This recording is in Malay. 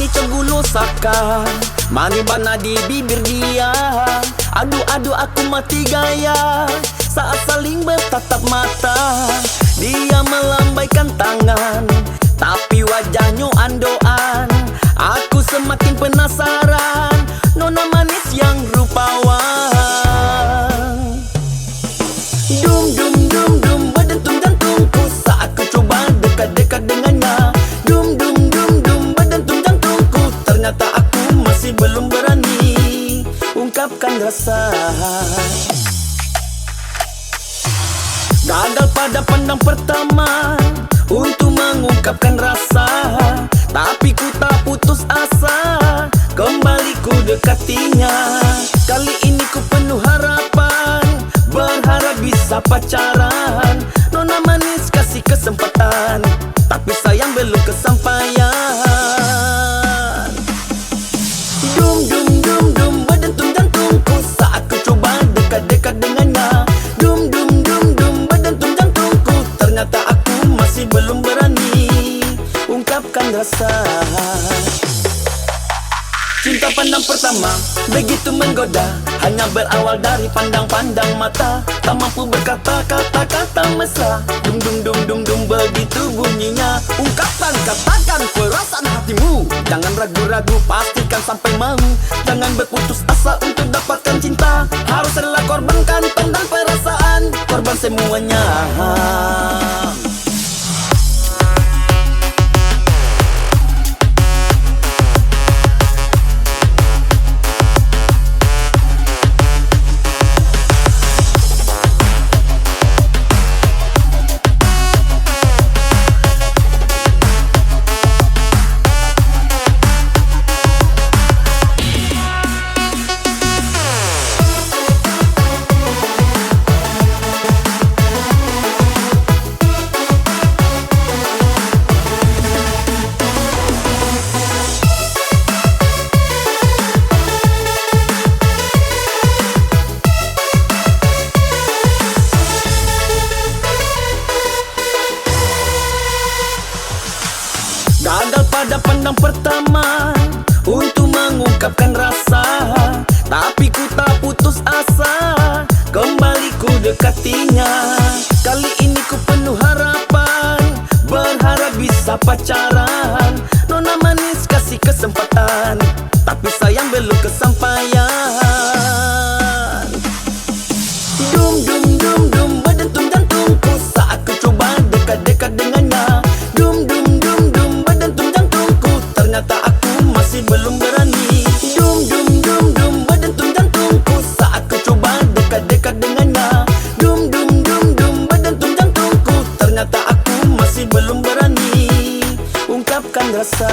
Mani cembulu saka, mani bana di bibir dia. Aduh aku mati gaya saat saling bertatap mata. Dia melambaikan tangan, tapi wajahnya andoan. Aku semakin penasaran, nona manis yang rupawan. Dum dum dum dum berdentum jantungku saat ku coba dekat-dekat dengannya. Dum dum dum dum berdentum jantungku, ternyata aku masih belum berani ungkapkan rasa. Gagal pada pandang pertama untuk mengungkapkan rasa, tapi ku tak putus asa, kembali ku dekatinya. Kali ini ku penuh harapan, berharap bisa pacaran. Nona manis kasih kesempatan, tapi sayang belum kesampaian. Dum dum dum dum berdentum jantungku saat ku coba dekat-dekat dengannya. Dum dum dum dum berdentum jantungku, ternyata aku masih belum berani ungkapkan rasa. Cinta pandang pertama begitu menggoda, hanya berawal dari pandang-pandang mata. Tak mampu berkata kata-kata mesra. Dum dum dum dum dum begitu bunyinya. Ungkapkan, katakan perasaan hatimu. Jangan ragu-ragu, pastikan sampai mau. Jangan berputus asa untuk dapatkan cinta. Harus rela korbankan pandang perasaan, korban semuanya. Gagal pada pandang pertama untuk mengungkapkan rasa, tapi ku tak putus asa, kembali ku dekatinya. Kali ini ku penuh harapan, berharap bisa pacaran. Nona manis kasih kesempatan, tapi sayang belum kesampaian. Dum dum dum dum berdentum jantungku saat ku coba dekat-dekat dengannya. Dum dum dum dum berdentum jantungku, ternyata aku masih belum berani. Dum dum dum dum berdentum jantungku saat ku coba dekat-dekat dengannya. Dum dum dum dum berdentum jantungku, ternyata aku masih belum berani ungkapkan rasa.